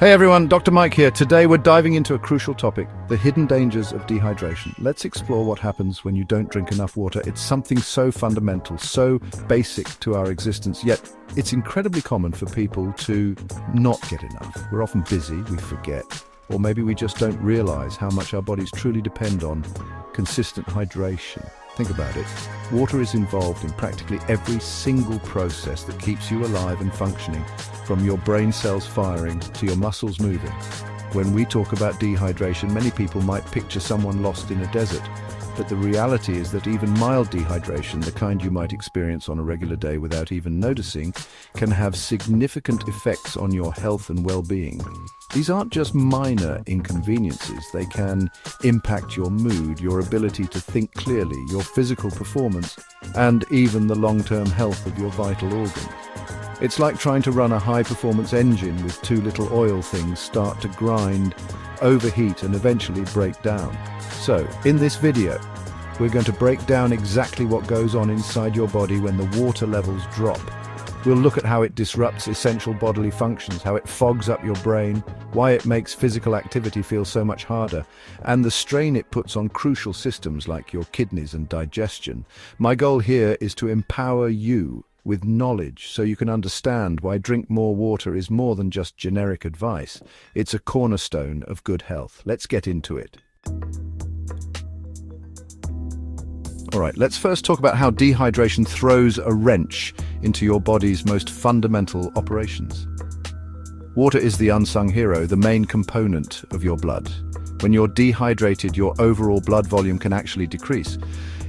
Hey everyone, Dr. Mike here. Today we're diving into a crucial topic, the hidden dangers of dehydration. Let's explore what happens when you don't drink enough water. It's something so fundamental, so basic to our existence, yet it's incredibly common for people to not get enough. We're often busy, we forget, or maybe we just don't realize how much our bodies truly depend on consistent hydration. Think about it. Water is involved in practically every single process that keeps you alive and functioning, from your brain cells firing to your muscles moving. When we talk about dehydration, many people might picture someone lost in a desert, but the reality is that even mild dehydration, the kind you might experience on a regular day without even noticing, can have significant effects on your health and well-being. These aren't just minor inconveniences. They can impact your mood, your ability to think clearly, your physical performance, and even the long-term health of your vital organs. It's like trying to run a high-performance engine with too little oil. Things start to grind, overheat, and eventually break down. So, in this video, we're going to break down exactly what goes on inside your body when the water levels drop. We'll look at how it disrupts essential bodily functions, how it fogs up your brain, why it makes physical activity feel so much harder, and the strain it puts on crucial systems like your kidneys and digestion. My goal here is to empower you with knowledge so you can understand why drink more water is more than just generic advice. It's a cornerstone of good health. Let's get into it. All right, let's first talk about how dehydration throws a wrench into your body's most fundamental operations. Water is the unsung hero, the main component of your blood. When you're dehydrated, your overall blood volume can actually decrease.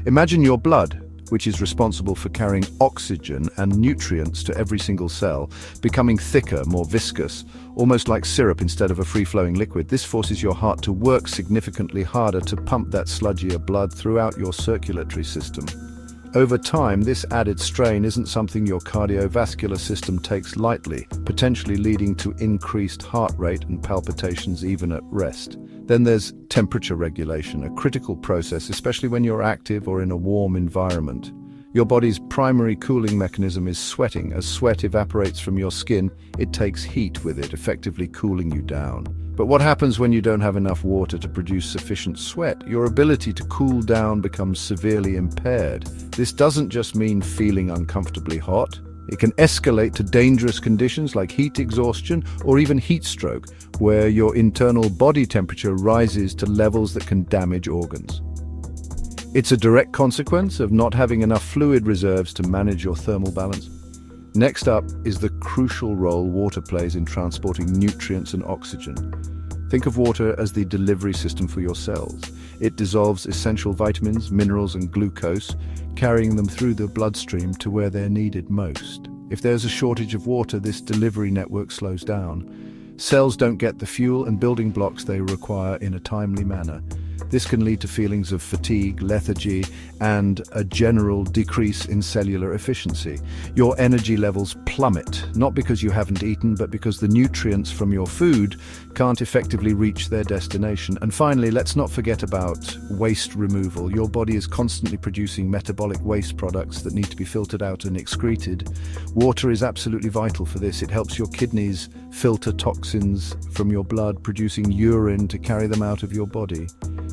Imagine your blood, which is responsible for carrying oxygen and nutrients to every single cell, becoming thicker, more viscous, almost like syrup instead of a free-flowing liquid. This forces your heart to work significantly harder to pump that sludgier blood throughout your circulatory system. Over time, this added strain isn't something your cardiovascular system takes lightly, potentially leading to increased heart rate and palpitations even at rest. Then there's temperature regulation, a critical process, especially when you're active or in a warm environment. Your body's primary cooling mechanism is sweating. As sweat evaporates from your skin, it takes heat with it, effectively cooling you down. But what happens when you don't have enough water to produce sufficient sweat? Your ability to cool down becomes severely impaired. This doesn't just mean feeling uncomfortably hot. It can escalate to dangerous conditions like heat exhaustion or even heat stroke, where your internal body temperature rises to levels that can damage organs. It's a direct consequence of not having enough fluid reserves to manage your thermal balance. Next up is the crucial role water plays in transporting nutrients and oxygen. Think of water as the delivery system for your cells. It dissolves essential vitamins, minerals, and glucose, carrying them through the bloodstream to where they're needed most. If there's a shortage of water, this delivery network slows down. Cells don't get the fuel and building blocks they require in a timely manner. This can lead to feelings of fatigue, lethargy, and a general decrease in cellular efficiency. Your energy levels plummet, not because you haven't eaten, but because the nutrients from your food can't effectively reach their destination. And finally, let's not forget about waste removal. Your body is constantly producing metabolic waste products that need to be filtered out and excreted. Water is absolutely vital for this. It helps your kidneys filter toxins from your blood, producing urine to carry them out of your body.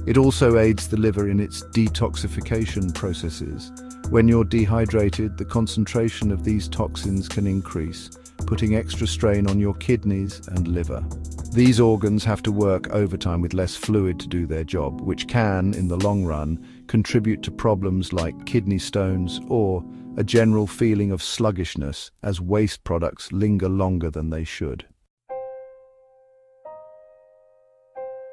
It also aids the liver in its detoxification processes. When you're dehydrated, the concentration of these toxins can increase, putting extra strain on your kidneys and liver. These organs have to work overtime with less fluid to do their job, which can, in the long run, contribute to problems like kidney stones or a general feeling of sluggishness as waste products linger longer than they should.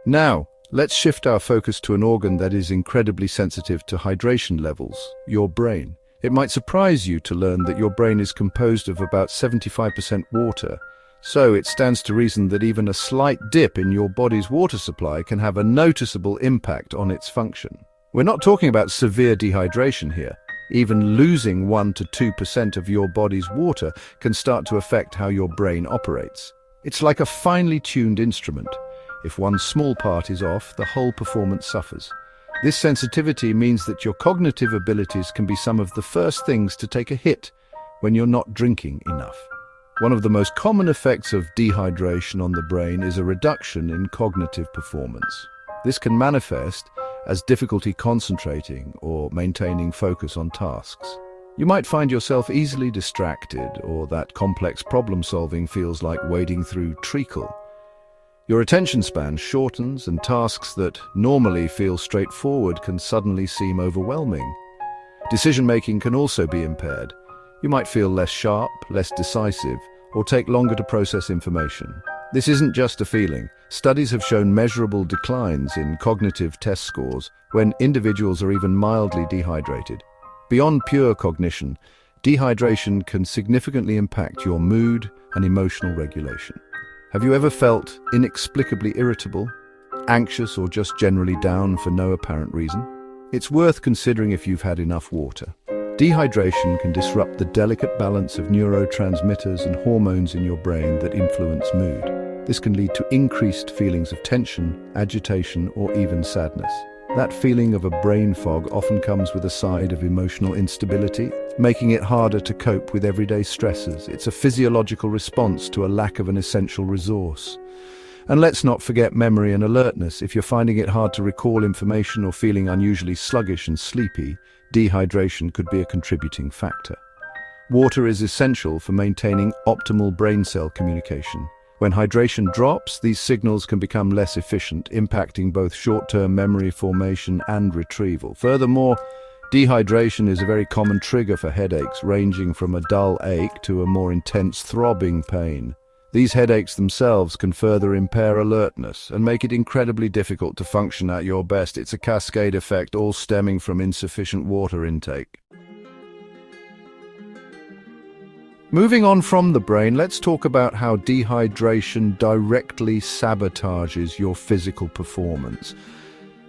Now, let's shift our focus to an organ that is incredibly sensitive to hydration levels, your brain. It might surprise you to learn that your brain is composed of about 75% water. So it stands to reason that even a slight dip in your body's water supply can have a noticeable impact on its function. We're not talking about severe dehydration here. Even losing 1 to 2% of your body's water can start to affect how your brain operates. It's like a finely tuned instrument. If one small part is off, the whole performance suffers. This sensitivity means that your cognitive abilities can be some of the first things to take a hit when you're not drinking enough. One of the most common effects of dehydration on the brain is a reduction in cognitive performance. This can manifest as difficulty concentrating or maintaining focus on tasks. You might find yourself easily distracted, or that complex problem-solving feels like wading through treacle. Your attention span shortens, and tasks that normally feel straightforward can suddenly seem overwhelming. Decision-making can also be impaired. You might feel less sharp, less decisive, or take longer to process information. This isn't just a feeling. Studies have shown measurable declines in cognitive test scores when individuals are even mildly dehydrated. Beyond pure cognition, dehydration can significantly impact your mood and emotional regulation. Have you ever felt inexplicably irritable, anxious, or just generally down for no apparent reason? It's worth considering if you've had enough water. Dehydration can disrupt the delicate balance of neurotransmitters and hormones in your brain that influence mood. This can lead to increased feelings of tension, agitation, or even sadness. That feeling of a brain fog often comes with a side of emotional instability, making it harder to cope with everyday stresses. It's a physiological response to a lack of an essential resource. And let's not forget memory and alertness. If you're finding it hard to recall information or feeling unusually sluggish and sleepy, dehydration could be a contributing factor. Water is essential for maintaining optimal brain cell communication. When hydration drops, these signals can become less efficient, impacting both short-term memory formation and retrieval. Furthermore, dehydration is a very common trigger for headaches, ranging from a dull ache to a more intense throbbing pain. These headaches themselves can further impair alertness and make it incredibly difficult to function at your best. It's a cascade effect, all stemming from insufficient water intake. Moving on from the brain, let's talk about how dehydration directly sabotages your physical performance.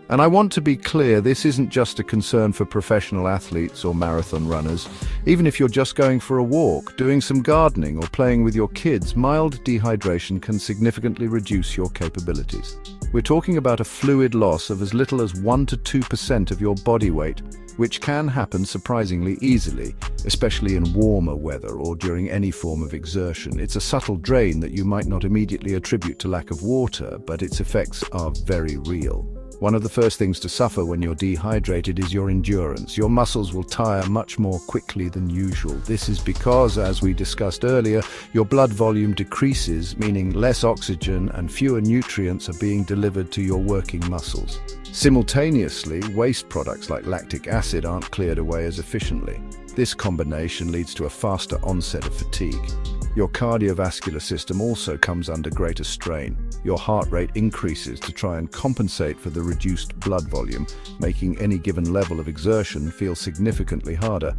And I want to be clear, this isn't just a concern for professional athletes or marathon runners. Even if you're just going for a walk, doing some gardening, or playing with your kids, mild dehydration can significantly reduce your capabilities. We're talking about a fluid loss of as little as 1 to 2% of your body weight, which can happen surprisingly easily, especially in warmer weather or during any form of exertion. It's a subtle drain that you might not immediately attribute to lack of water, but its effects are very real. One of the first things to suffer when you're dehydrated is your endurance. Your muscles will tire much more quickly than usual. This is because, as we discussed earlier, your blood volume decreases, meaning less oxygen and fewer nutrients are being delivered to your working muscles. Simultaneously, waste products like lactic acid aren't cleared away as efficiently. This combination leads to a faster onset of fatigue. Your cardiovascular system also comes under greater strain. Your heart rate increases to try and compensate for the reduced blood volume, making any given level of exertion feel significantly harder.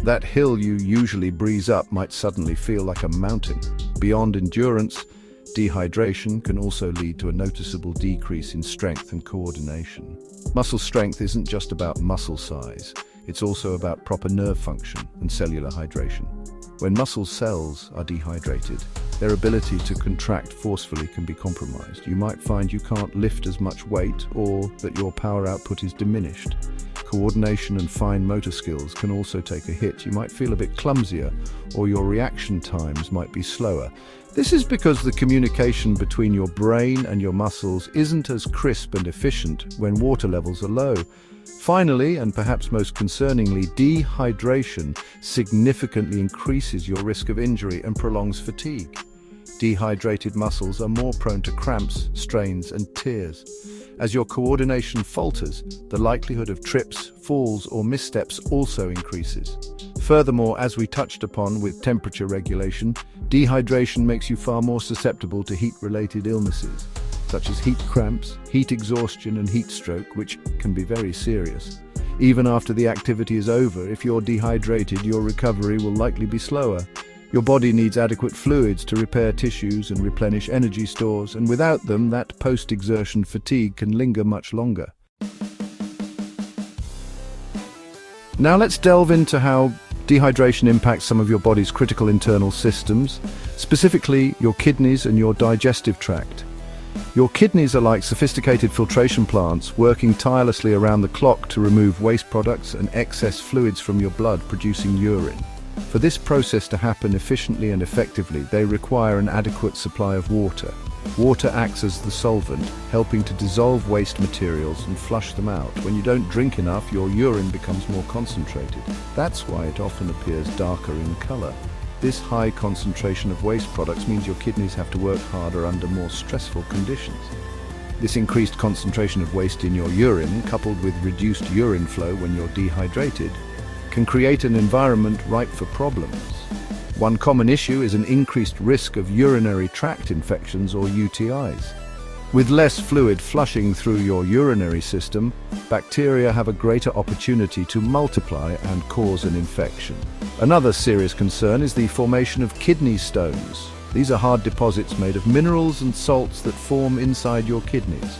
That hill you usually breeze up might suddenly feel like a mountain. Beyond endurance, dehydration can also lead to a noticeable decrease in strength and coordination. Muscle strength isn't just about muscle size. It's also about proper nerve function and cellular hydration. When muscle cells are dehydrated, their ability to contract forcefully can be compromised. You might find you can't lift as much weight, or that your power output is diminished. Coordination and fine motor skills can also take a hit. You might feel a bit clumsier, or your reaction times might be slower. This is because the communication between your brain and your muscles isn't as crisp and efficient when water levels are low. Finally, and perhaps most concerningly, dehydration significantly increases your risk of injury and prolongs fatigue. Dehydrated muscles are more prone to cramps, strains, and tears. As your coordination falters, the likelihood of trips, falls, or missteps also increases. Furthermore, as we touched upon with temperature regulation, dehydration makes you far more susceptible to heat-related illnesses, such as heat cramps, heat exhaustion, and heat stroke, which can be very serious. Even after the activity is over, if you're dehydrated, your recovery will likely be slower. Your body needs adequate fluids to repair tissues and replenish energy stores, and without them, that post-exertion fatigue can linger much longer. Now let's delve into how dehydration impacts some of your body's critical internal systems, specifically your kidneys and your digestive tract. Your kidneys are like sophisticated filtration plants, working tirelessly around the clock to remove waste products and excess fluids from your blood, producing urine. For this process to happen efficiently and effectively, they require an adequate supply of water. Water acts as the solvent, helping to dissolve waste materials and flush them out. When you don't drink enough, your urine becomes more concentrated. That's why it often appears darker in color. This high concentration of waste products means your kidneys have to work harder under more stressful conditions. This increased concentration of waste in your urine, coupled with reduced urine flow when you're dehydrated, can create an environment ripe for problems. One common issue is an increased risk of urinary tract infections or UTIs. With less fluid flushing through your urinary system, bacteria have a greater opportunity to multiply and cause an infection. Another serious concern is the formation of kidney stones. These are hard deposits made of minerals and salts that form inside your kidneys.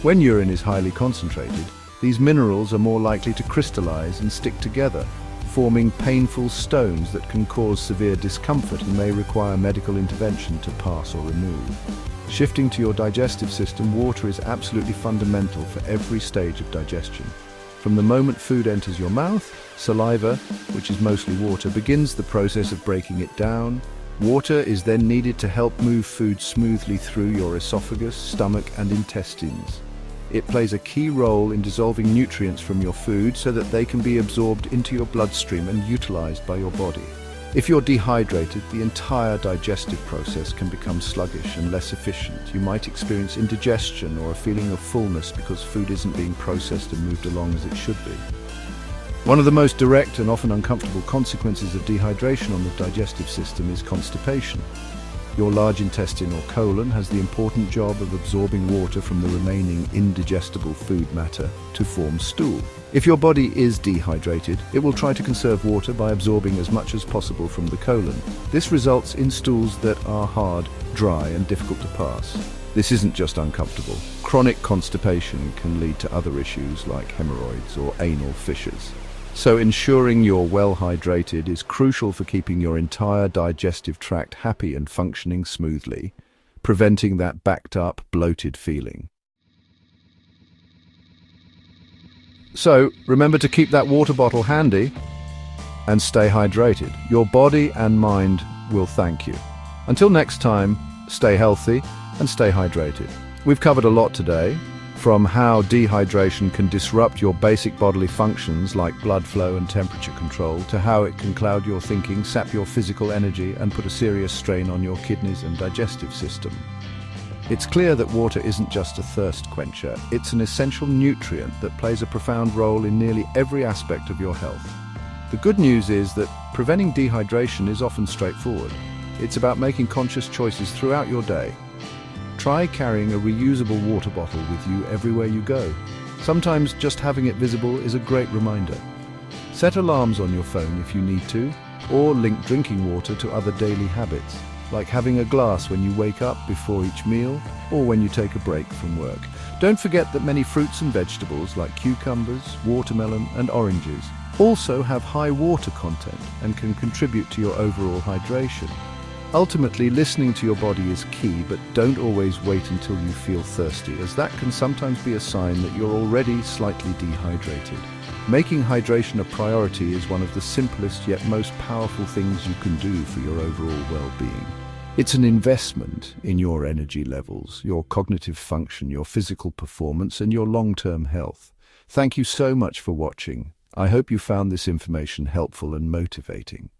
When urine is highly concentrated, these minerals are more likely to crystallize and stick together, forming painful stones that can cause severe discomfort and may require medical intervention to pass or remove. Shifting to your digestive system, water is absolutely fundamental for every stage of digestion. From the moment food enters your mouth, saliva, which is mostly water, begins the process of breaking it down. Water is then needed to help move food smoothly through your esophagus, stomach, and intestines. It plays a key role in dissolving nutrients from your food so that they can be absorbed into your bloodstream and utilized by your body. If you're dehydrated, the entire digestive process can become sluggish and less efficient. You might experience indigestion or a feeling of fullness because food isn't being processed and moved along as it should be. One of the most direct and often uncomfortable consequences of dehydration on the digestive system is constipation. Your large intestine or colon has the important job of absorbing water from the remaining indigestible food matter to form stool. If your body is dehydrated, it will try to conserve water by absorbing as much as possible from the colon. This results in stools that are hard, dry, and difficult to pass. This isn't just uncomfortable. Chronic constipation can lead to other issues like hemorrhoids or anal fissures. So ensuring you're well hydrated is crucial for keeping your entire digestive tract happy and functioning smoothly, preventing that backed up, bloated feeling. So remember to keep that water bottle handy and stay hydrated. Your body and mind will thank you. Until next time, stay healthy and stay hydrated. We've covered a lot today, from how dehydration can disrupt your basic bodily functions like blood flow and temperature control, to how it can cloud your thinking, sap your physical energy, and put a serious strain on your kidneys and digestive system. It's clear that water isn't just a thirst quencher, it's an essential nutrient that plays a profound role in nearly every aspect of your health. The good news is that preventing dehydration is often straightforward. It's about making conscious choices throughout your day. Try carrying a reusable water bottle with you everywhere you go. Sometimes just having it visible is a great reminder. Set alarms on your phone if you need to, or link drinking water to other daily habits, like having a glass when you wake up before each meal or when you take a break from work. Don't forget that many fruits and vegetables like cucumbers, watermelon, and oranges also have high water content and can contribute to your overall hydration. Ultimately, listening to your body is key, but don't always wait until you feel thirsty, as that can sometimes be a sign that you're already slightly dehydrated. Making hydration a priority is one of the simplest yet most powerful things you can do for your overall well-being. It's an investment in your energy levels, your cognitive function, your physical performance, and your long-term health. Thank you so much for watching. I hope you found this information helpful and motivating.